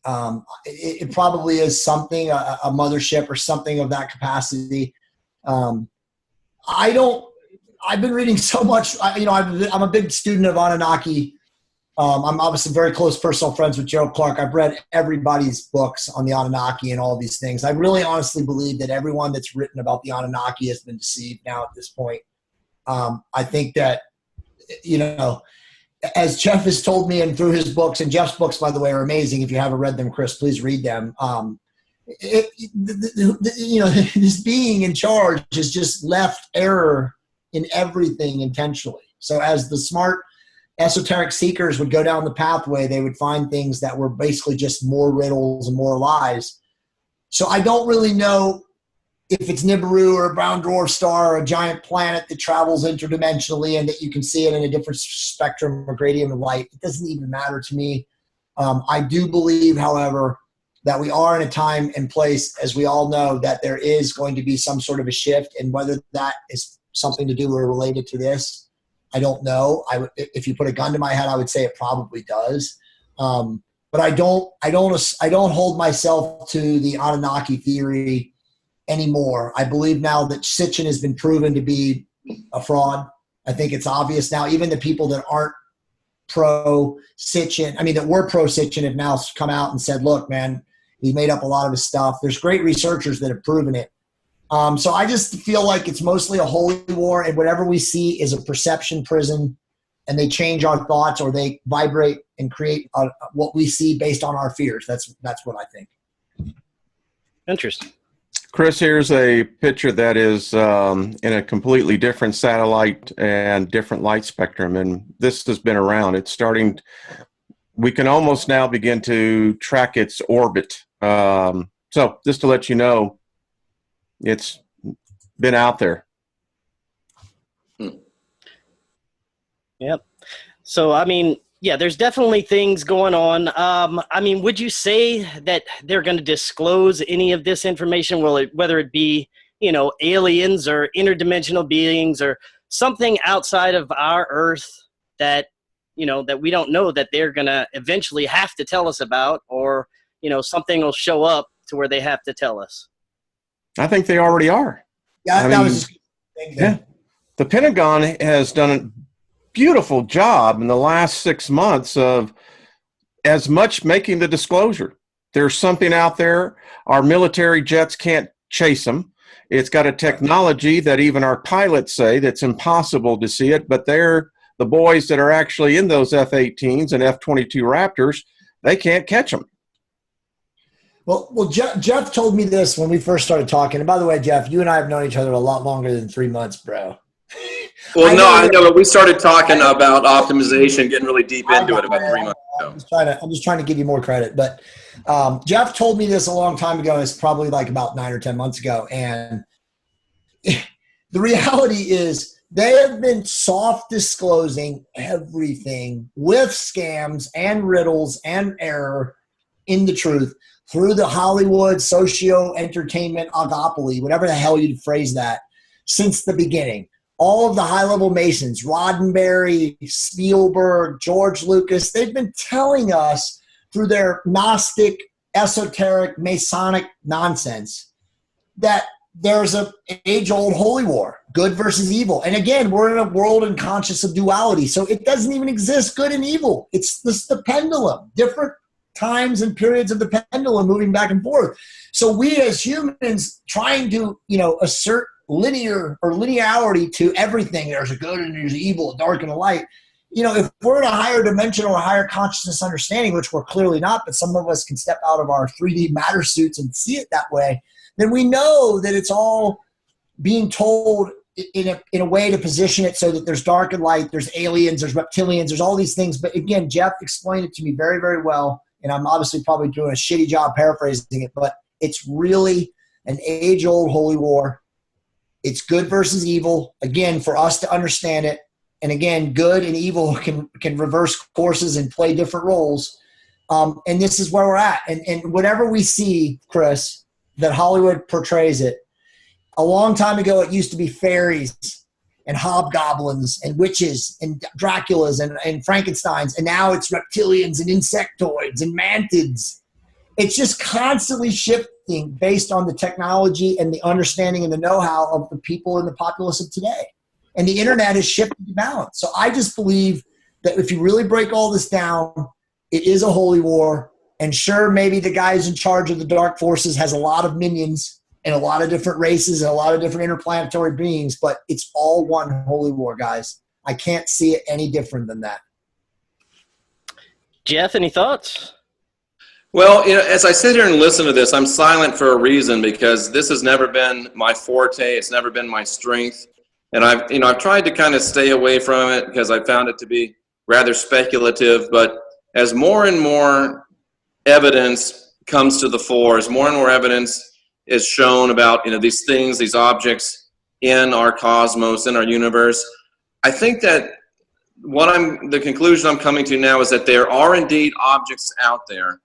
It probably is something, a mothership or something of that capacity. I've been reading so much. I'm a big student of Anunnaki. I'm obviously very close personal friends with Gerald Clark. I've read everybody's books on the Anunnaki and all these things. I really honestly believe that everyone that's written about the Anunnaki has been deceived now at this point. I think that, as Jeff has told me and through his books, and Jeff's books, by the way, are amazing. If you haven't read them, Chris, please read them. This being in charge has just left error in everything intentionally. So as the smart esoteric seekers would go down the pathway, they would find things that were basically just more riddles and more lies. So I don't really know if it's Nibiru or a brown dwarf star or a giant planet that travels interdimensionally and that you can see it in a different spectrum or gradient of light. It doesn't even matter to me. I do believe, however, that we are in a time and place, as we all know, that there is going to be some sort of a shift, and whether that is something to do or related to this, I don't know. If you put a gun to my head, I would say it probably does. But I don't hold myself to the Anunnaki theory anymore. I believe now that Sitchin has been proven to be a fraud. I think it's obvious now. Even the people that aren't pro-Sitchin, that were pro-Sitchin have now come out and said, look, man, he made up a lot of his stuff. There's great researchers that have proven it. So I just feel like it's mostly a holy war, and whatever we see is a perception prison, and they change our thoughts or they vibrate and create what we see based on our fears. That's what I think. Interesting. Chris, here's a picture that is in a completely different satellite and different light spectrum, and this has been around. It's starting. We can almost now begin to track its orbit. So just to let you know, it's been out there. Yep. So, I mean, yeah, there's definitely things going on. I mean, would you say that they're going to disclose any of this information, whether it be, you know, aliens or interdimensional beings or something outside of our Earth that, you know, that we don't know that they're going to eventually have to tell us about, or, you know, something will show up to where they have to tell us? I think they already are. Yeah, that was just yeah. The Pentagon has done a beautiful job in the last 6 months of as much making the disclosure. There's something out there. Our military jets can't chase them. It's got a technology that even our pilots say that's impossible to see it, but they're the boys that are actually in those F-18s and F-22 Raptors, they can't catch them. Well, Jeff told me this when we first started talking. And by the way, Jeff, you and I have known each other a lot longer than 3 months, bro. Well, I know. But we started talking about optimization, getting really deep into it about 3 months ago. I'm just trying to give you more credit. But Jeff told me this a long time ago. It's probably like about 9 or 10 months ago. And the reality is they have been soft disclosing everything with scams and riddles and error in the truth through the Hollywood socio-entertainment oligopoly, whatever the hell you'd phrase that, since the beginning. All of the high-level Masons, Roddenberry, Spielberg, George Lucas, they've been telling us through their Gnostic, esoteric, Masonic nonsense that there's an age-old holy war, good versus evil. And again, we're in a world unconscious of duality, so it doesn't even exist, good and evil. It's the pendulum, different times and periods of the pendulum moving back and forth. So we as humans trying to, you know, assert linear or linearity to everything. There's a good and there's evil, a dark and a light. You know, if we're in a higher dimension or a higher consciousness understanding, which we're clearly not, but some of us can step out of our 3D matter suits and see it that way, then we know that it's all being told in a way to position it so that there's dark and light, there's aliens, there's reptilians, there's all these things. But again, Jeff explained it to me very, very well. And I'm obviously probably doing a shitty job paraphrasing it, but it's really an age-old holy war. It's good versus evil, again, for us to understand it. And again, good and evil can reverse courses and play different roles. And this is where we're at. And whatever we see, Chris, that Hollywood portrays it, a long time ago it used to be fairies and hobgoblins and witches and Draculas and Frankensteins, and now it's reptilians and insectoids and mantids. It's just constantly shifting based on the technology and the understanding and the know-how of the people in the populace of today. And the internet is shifting the balance. So I just believe that if you really break all this down, it is a holy war. And sure, maybe the guy who's in charge of the dark forces has a lot of minions and a lot of different races and a lot of different interplanetary beings, but it's all one holy war, guys. I can't see it any different than that. Jeff, any thoughts? Well, you know, as I sit here and listen to this, I'm silent for a reason, because this has never been my forte. It's never been my strength. And I've tried to kind of stay away from it because I found it to be rather speculative. But as more and more evidence comes to the fore, as more and more evidence is shown about, you know, these things, these objects in our cosmos, in our universe, I think that the conclusion I'm coming to now is that there are indeed objects out there.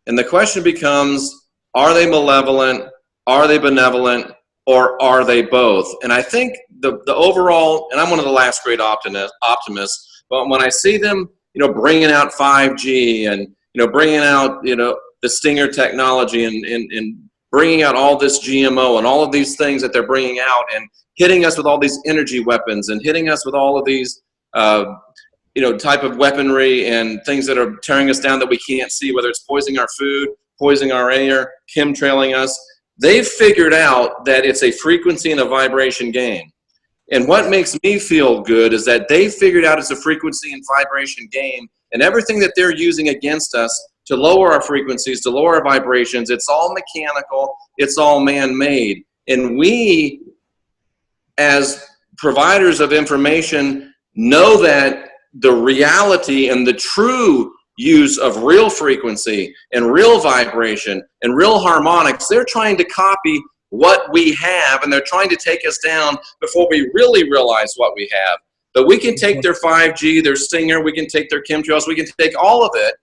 And the question becomes, are they malevolent? Are they benevolent? Or are they both? And I think the overall, and I'm one of the last great optimists, but when I see them, you know, bringing out 5G and, you know, bringing out, you know, the Stinger technology and bringing out all this GMO and all of these things that they're bringing out and hitting us with all these energy weapons and hitting us with all of these, you know, type of weaponry and things that are tearing us down that we can't see, whether it's poisoning our food, poisoning our air, chemtrailing us. They've figured out that it's a frequency and a vibration game. And what makes me feel good is that they figured out it's a frequency and vibration game, and everything that they're using against us to lower our frequencies, to lower our vibrations. It's all mechanical. It's all man-made. And we, as providers of information, know that the reality and the true use of real frequency and real vibration and real harmonics, they're trying to copy what we have, and they're trying to take us down before we really realize what we have. But we can take their 5G, their Stinger, we can take their chemtrails, we can take all of it,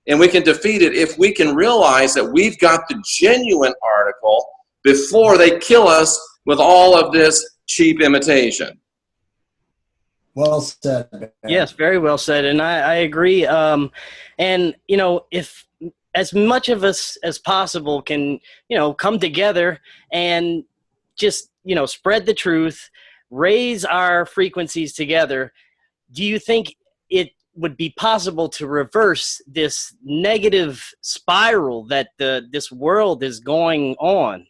and we can defeat it if we can realize that we've got the genuine article before they kill us with all of this cheap imitation. Well said, Ben. Yes, very well said, and I agree. And if as much of us as possible can, come together and just, spread the truth, raise our frequencies together, do you think it would be possible to reverse this negative spiral that this world is going on?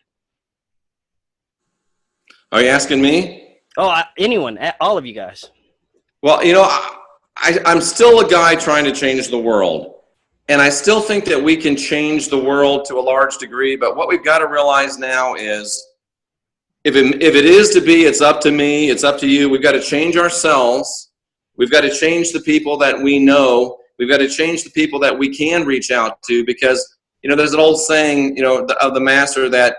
Are you asking me? Oh, anyone, all of you guys. Well, I'm still a guy trying to change the world. And I still think that we can change the world to a large degree. But what we've got to realize now is if it is to be, it's up to me, it's up to you. We've got to change ourselves. We've got to change the people that we know. We've got to change the people that we can reach out to, because, there's an old saying, of the master that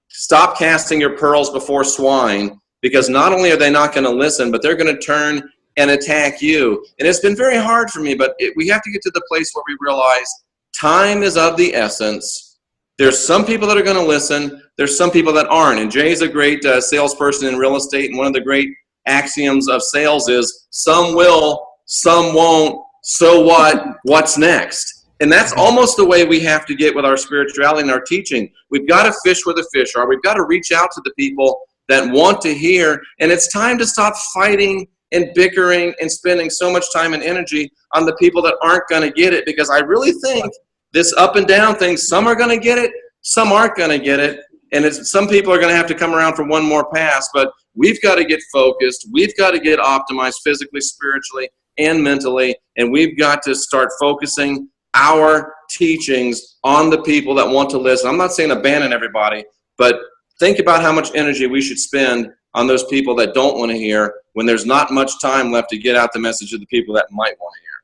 stop casting your pearls before swine, because not only are they not going to listen, but they're going to turn and attack you. And it's been very hard for me, but we have to get to the place where we realize time is of the essence. There's some people that are going to listen. There's some people that aren't. And Jay's a great salesperson in real estate, and one of the great axioms of sales is some will, some won't, so what, what's next? And that's almost the way we have to get with our spirituality and our teaching. We've got to fish where the fish are. We've got to reach out to the people that want to hear, and it's time to stop fighting and bickering and spending so much time and energy on the people that aren't going to get it, because I really think this up and down thing, some are going to get it, some aren't going to get it, and some people are going to have to come around for one more pass. But we've got to get focused, we've got to get optimized physically, spiritually, and mentally, and we've got to start focusing our teachings on the people that want to listen. I'm not saying abandon everybody, but think about how much energy we should spend on those people that don't want to hear, when there's not much time left to get out the message to the people that might want to hear.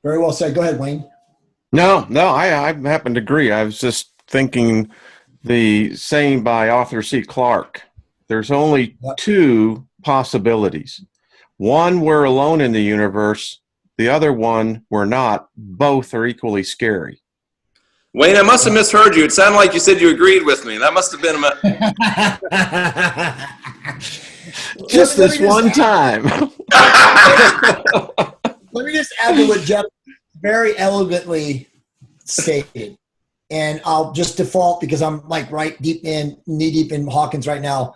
Very well said. Go ahead, Wayne. No, I happen to agree. I was just thinking the saying by Arthur C. Clarke, there's only two possibilities. One, we're alone in the universe. The other one, we're not. Both are equally scary. Wayne, I must have misheard you. It sounded like you said you agreed with me. That must have been just this one time. Let me just add to what Jeff very elegantly stated. And I'll just default, because I'm like knee deep in Hawkins right now.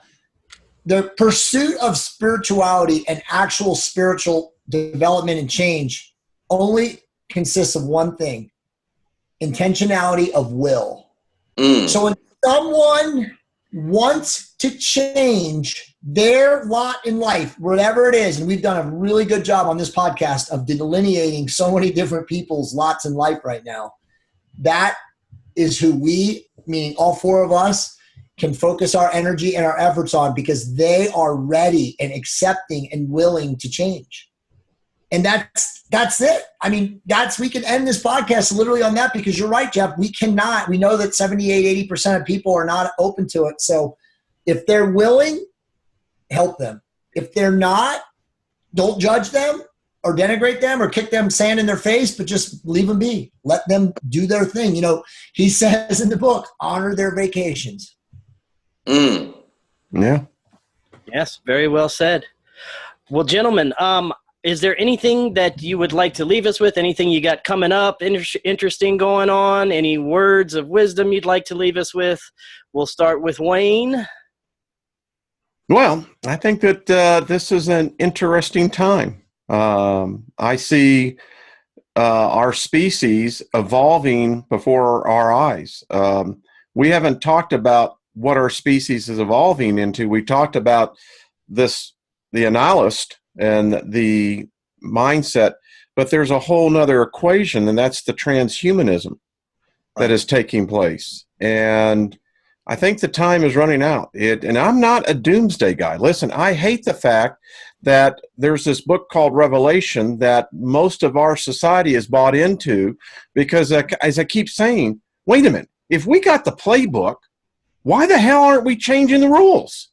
The pursuit of spirituality and actual spiritual development and change only consists of one thing: intentionality of will. So when someone wants to change their lot in life, whatever it is, and we've done a really good job on this podcast of delineating so many different people's lots in life right now, that is who we, meaning all four of us, can focus our energy and our efforts on, because they are ready and accepting and willing to change. And that's it. I mean, we can end this podcast literally on that, because you're right, Jeff. We know that 78, 80% of people are not open to it. So if they're willing, help them. If they're not, don't judge them or denigrate them or kick them sand in their face, but just leave them be. Let them do their thing. He says in the book, honor their vacations. Yeah. Yes, very well said. Well, gentlemen, is there anything that you would like to leave us with? Anything you got coming up, interesting going on? Any words of wisdom you'd like to leave us with? We'll start with Wayne. Well, I think that this is an interesting time. I see our species evolving before our eyes. We haven't talked about what our species is evolving into. We talked about the annihilist and the mindset, But there's a whole nother equation, and that's the transhumanism that is taking place. And I think the time is running out. And I'm not a doomsday guy. Listen, I hate the fact that there's this book called Revelation that most of our society is bought into because, as I keep saying, wait a minute, if we got the playbook, why the hell aren't we changing the rules?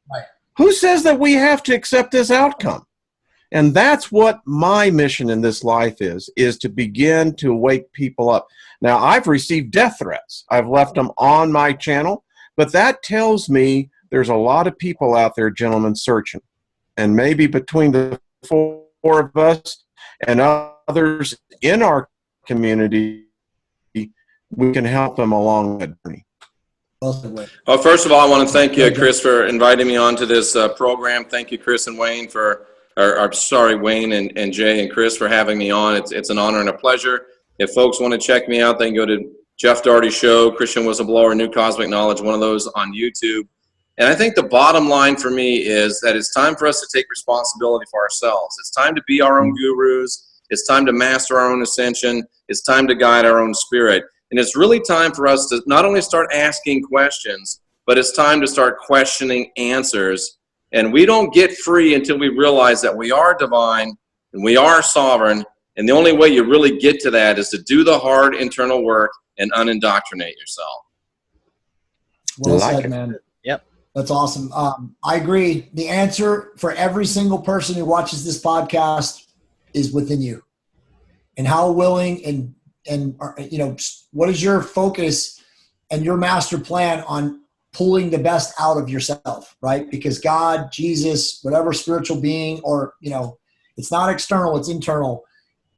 Right. Who says that we have to accept this outcome? And that's what my mission in this life is to begin to wake people up. Now, I've received death threats. I've left them on my channel, but that tells me there's a lot of people out there, gentlemen, searching. And maybe between the four of us and others in our community, we can help them along that journey. Well, first of all, I want to thank you, Chris, for inviting me onto this program. Thank you, Chris and Wayne, Wayne and Jay and Chris for having me on. It's an honor and a pleasure. If folks want to check me out, they can go to Jeff Daugherty Show, Christian Whistleblower, New Cosmic Knowledge, one of those on YouTube. And I think the bottom line for me is that it's time for us to take responsibility for ourselves. It's time to be our own gurus. It's time to master our own ascension. It's time to guide our own spirit. And it's really time for us to not only start asking questions, but it's time to start questioning answers. And we don't get free until we realize that we are divine and we are sovereign. And the only way you really get to that is to do the hard internal work and unindoctrinate yourself. Well said, man. Yep. That's awesome. I agree. The answer for every single person who watches this podcast is within you. And how willing and what is your focus and your master plan on pulling the best out of yourself, right? Because God, Jesus, whatever spiritual being, or, it's not external, it's internal.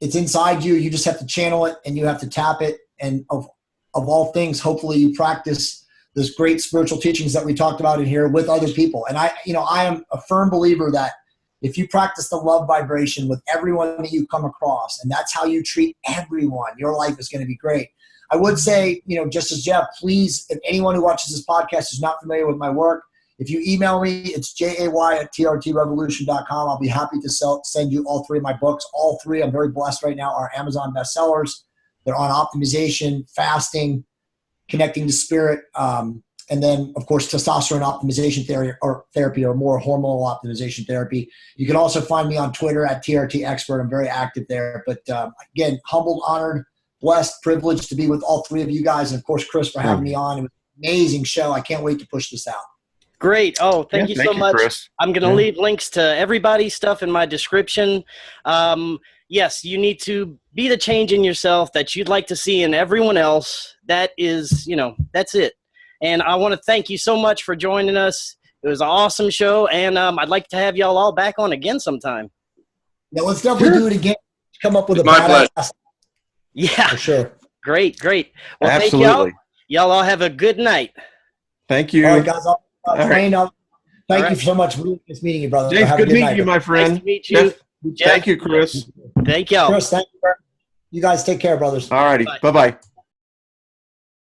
It's inside you. You just have to channel it and you have to tap it. And of all things, hopefully you practice this great spiritual teachings that we talked about in here with other people. And I am a firm believer that if you practice the love vibration with everyone that you come across, and that's how you treat everyone, your life is going to be great. I would say, just as Jeff, please, if anyone who watches this podcast is not familiar with my work, if you email me, it's jay@trtrevolution.com. I'll be happy to send you all three of my books. All three, I'm very blessed right now, are Amazon bestsellers. They're on optimization, fasting, connecting to spirit, and then, of course, testosterone optimization therapy or more hormonal optimization therapy. You can also find me on Twitter at TRT Expert. I'm very active there. But again, humbled, honored, blessed, privileged to be with all three of you guys. And, of course, Chris, for having me on. It was an amazing show. I can't wait to push this out. Great. Oh, thank you so much. Chris. I'm going to leave links to everybody's stuff in my description. Yes, you need to be the change in yourself that you'd like to see in everyone else. That is, that's it. And I want to thank you so much for joining us. It was an awesome show, and I'd like to have y'all all back on again sometime. Yeah, let's definitely do it again. Come up with It's my pleasure. Yeah. For sure. Great. Well, Absolutely. thank y'all. Y'all all have a good night. Thank you. All right, guys. Thank Right. you so much. Really nice meeting you, brother. James, Have a good meeting night. you, my friend. Nice to meet you. Jeff, thank you, Chris. Thank y'all. Chris, thank you. You guys take care, brothers. All righty. Bye. Bye-bye.